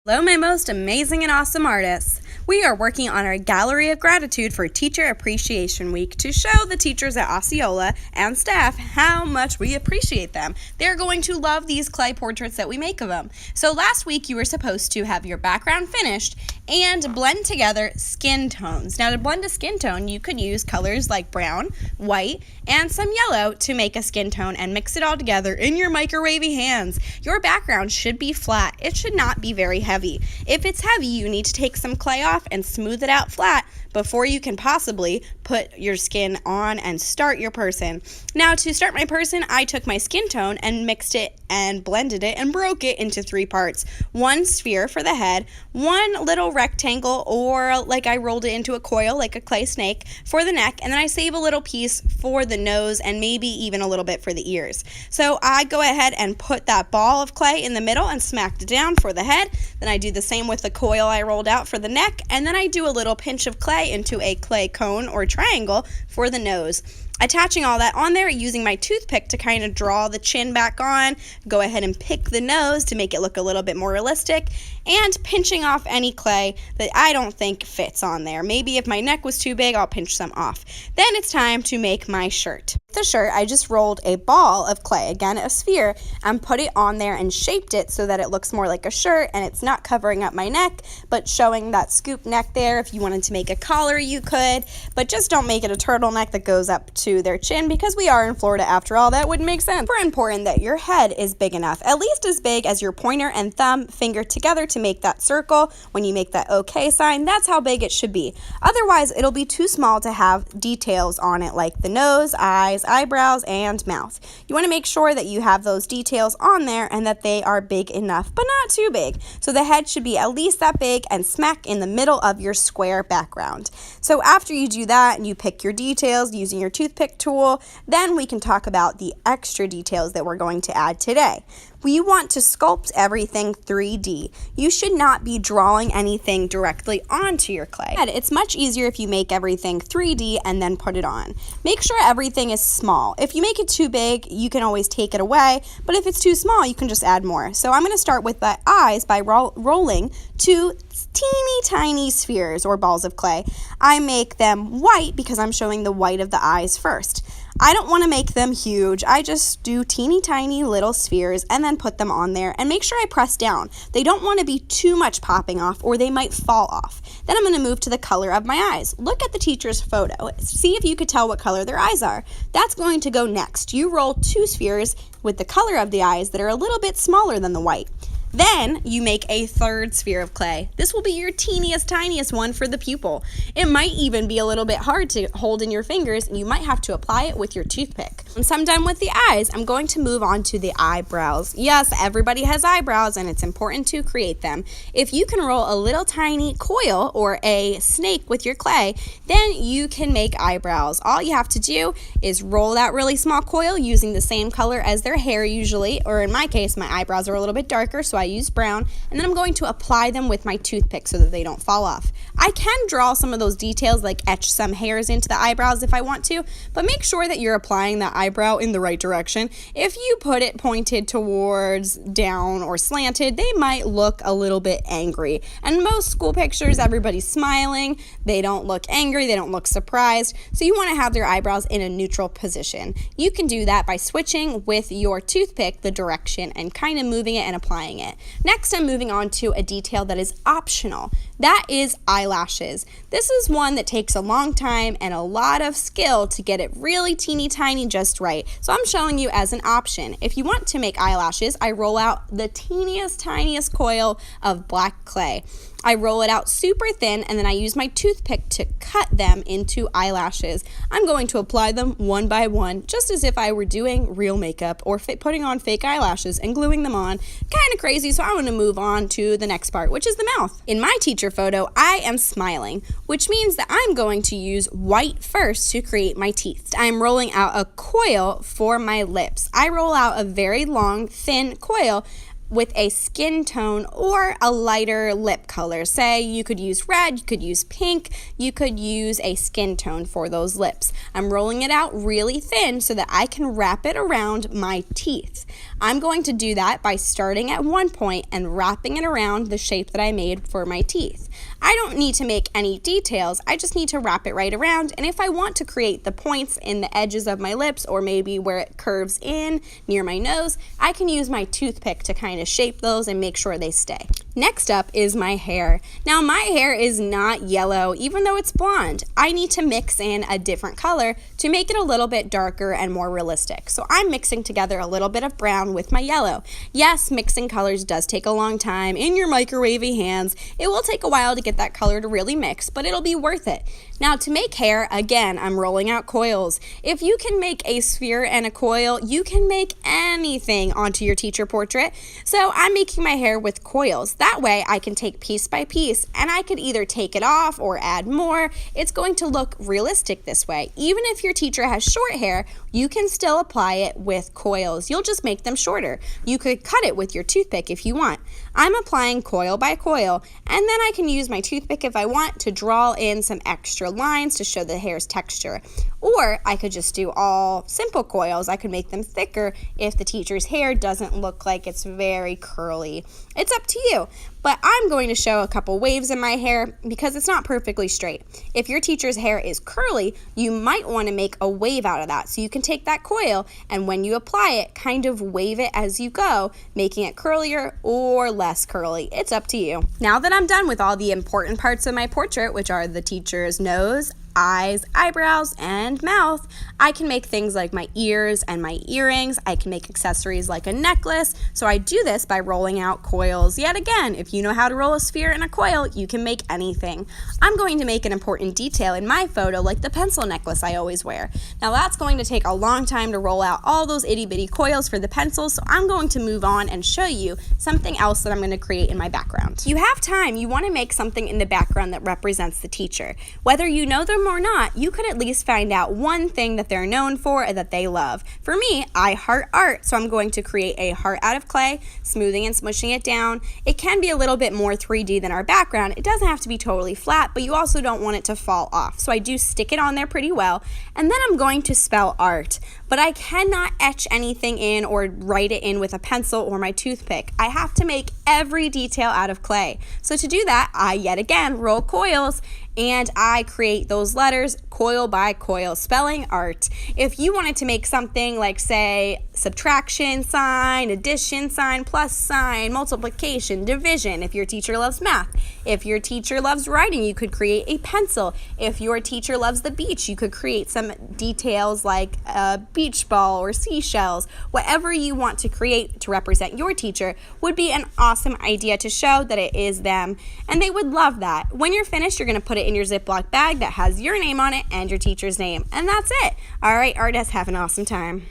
Hello, my most amazing and awesome artists. We are working on our Gallery of Gratitude for Teacher Appreciation Week to show the teachers at Osceola and staff how much we appreciate them. They're going to love these clay portraits that we make of them. So last week you were supposed to have your background finished and blend together skin tones. Now to blend a skin tone, you could use colors like brown, white, and some yellow to make a skin tone and mix it all together in your microwavy hands. Your background should be flat. It should not be very heavy. If it's heavy, you need to take some clay off and smooth it out flat before you can possibly put your skin on and start your person. Now to start my person, I took my skin tone and mixed it and blended it and broke it into 3 parts. 1 sphere for the head, 1 little rectangle, or like I rolled it into a coil like a clay snake for the neck, and then I save a little piece for the nose and maybe even a little bit for the ears. So I go ahead and put that ball of clay in the middle and smacked it down for the head. Then I do the same with the coil I rolled out for the neck, and then I do a little pinch of clay into a clay cone or triangle for the nose. Attaching all that on there, using my toothpick to kind of draw the chin back on, go ahead and pick the nose to make it look a little bit more realistic, and pinching off any clay that I don't think fits on there. Maybe if my neck was too big, I'll pinch some off. Then it's time to make my shirt. The shirt, I just rolled a ball of clay, again a sphere, and put it on there and shaped it so that it looks more like a shirt and it's not covering up my neck, but showing that scoop neck there. If you wanted to make a collar, you could, but just don't make it a turtleneck that goes up to their chin because we are in Florida after all. That wouldn't make sense. Super important that your head is big enough, at least as big as your pointer and thumb finger together to make that circle. When you make that OK sign, that's how big it should be. Otherwise, it'll be too small to have details on it like the nose, eyes, eyebrows, and mouth. You want to make sure that you have those details on there and that they are big enough, but not too big. So the head should be at least that big and smack in the middle of your square background. So after you do that and you pick your details using your toothpick tool, then we can talk about the extra details that we're going to add today. We want to sculpt everything 3D. You should not be drawing anything directly onto your clay. It's much easier if you make everything 3D and then put it on. Make sure everything is small. If you make it too big, you can always take it away, but if it's too small, you can just add more. So I'm going to start with the eyes by rolling 2 teeny tiny spheres or balls of clay. I make them white because I'm showing the white of the eyes first. I don't want to make them huge. I just do teeny tiny little spheres and then put them on there and make sure I press down. They don't want to be too much popping off or they might fall off. Then I'm going to move to the color of my eyes. Look at the teacher's photo. See if you could tell what color their eyes are. That's going to go next. You roll 2 spheres with the color of the eyes that are a little bit smaller than the white. Then you make a 3rd sphere of clay. This will be your teeniest, tiniest one for the pupil. It might even be a little bit hard to hold in your fingers, and you might have to apply it with your toothpick. Once I'm done with the eyes, I'm going to move on to the eyebrows. Yes, everybody has eyebrows, and it's important to create them. If you can roll a little tiny coil or a snake with your clay, then you can make eyebrows. All you have to do is roll that really small coil using the same color as their hair usually, or in my case, my eyebrows are a little bit darker, so I use brown, and then I'm going to apply them with my toothpick so that they don't fall off. I can draw some of those details, like etch some hairs into the eyebrows if I want to, but make sure that you're applying that eyebrow in the right direction. If you put it pointed towards down or slanted, they might look a little bit angry. And most school pictures, everybody's smiling, they don't look angry, they don't look surprised, so you want to have their eyebrows in a neutral position. You can do that by switching with your toothpick the direction and kind of moving it and applying it. Next, I'm moving on to a detail that is optional. That is eyelashes. This is one that takes a long time and a lot of skill to get it really teeny tiny just right. So I'm showing you as an option. If you want to make eyelashes, I roll out the teeniest, tiniest coil of black clay. I roll it out super thin and then I use my toothpick to cut them into eyelashes. I'm going to apply them one by one, just as if I were doing real makeup or putting on fake eyelashes and gluing them on. Kind of crazy, so I'm going to move on to the next part, which is the mouth. In my teacher photo, I am smiling, which means that I'm going to use white first to create my teeth. I'm rolling out a coil for my lips. I roll out a very long, thin coil with a skin tone or a lighter lip color. Say you could use red, you could use pink, you could use a skin tone for those lips. I'm rolling it out really thin so that I can wrap it around my teeth. I'm going to do that by starting at one point and wrapping it around the shape that I made for my teeth. I don't need to make any details, I just need to wrap it right around, and if I want to create the points in the edges of my lips or maybe where it curves in near my nose, I can use my toothpick to kind of shape those and make sure they stay. Next up is my hair. Now my hair is not yellow even though it's blonde. I need to mix in a different color to make it a little bit darker and more realistic. So I'm mixing together a little bit of brown with my yellow. Yes, mixing colors does take a long time in your microwavy hands. It will take a while to get that color to really mix, but it'll be worth it. Now to make hair, again, I'm rolling out coils. If you can make a sphere and a coil, you can make anything onto your teacher portrait. So I'm making my hair with coils. That way I can take piece by piece and I could either take it off or add more. It's going to look realistic this way. Even if your teacher has short hair, you can still apply it with coils. You'll just make them shorter. You could cut it with your toothpick if you want. I'm applying coil by coil, and then I can use my toothpick if I want to draw in some extra lines to show the hair's texture. Or I could just do all simple coils. I could make them thicker if the teacher's hair doesn't look like it's very curly. It's up to you. But I'm going to show a couple waves in my hair because it's not perfectly straight. If your teacher's hair is curly, you might want to make a wave out of that. So you can take that coil and when you apply it, kind of wave it as you go, making it curlier or less curly. It's up to you. Now that I'm done with all the important parts of my portrait, which are the teacher's nose, eyes, eyebrows, and mouth, I can make things like my ears and my earrings. I can make accessories like a necklace. So I do this by rolling out coils. Yet again, if you know how to roll a sphere in a coil, you can make anything. I'm going to make an important detail in my photo like the pencil necklace I always wear. Now that's going to take a long time to roll out all those itty bitty coils for the pencils, so I'm going to move on and show you something else that I'm going to create in my background. You have time. You want to make something in the background that represents the teacher. Whether you know them or not, you could at least find out one thing that they're known for and that they love. For me, I heart art, so I'm going to create a heart out of clay, smoothing and smushing it down. It can be a little bit more 3D than our background. It doesn't have to be totally flat, but you also don't want it to fall off. So I do stick it on there pretty well, and then I'm going to spell art. But I cannot etch anything in or write it in with a pencil or my toothpick. I have to make every detail out of clay. So to do that, I yet again roll coils and I create those letters coil by coil, spelling art. If you wanted to make something like, say, subtraction sign, addition sign, plus sign, multiplication, division, if your teacher loves math, if your teacher loves writing, you could create a pencil. If your teacher loves the beach, you could create some details like a beach ball or seashells. Whatever you want to create to represent your teacher would be an awesome idea to show that it is them, and they would love that. When you're finished, you're going to put it in your Ziploc bag that has your name on it and your teacher's name, and that's it. All right, artists, have an awesome time.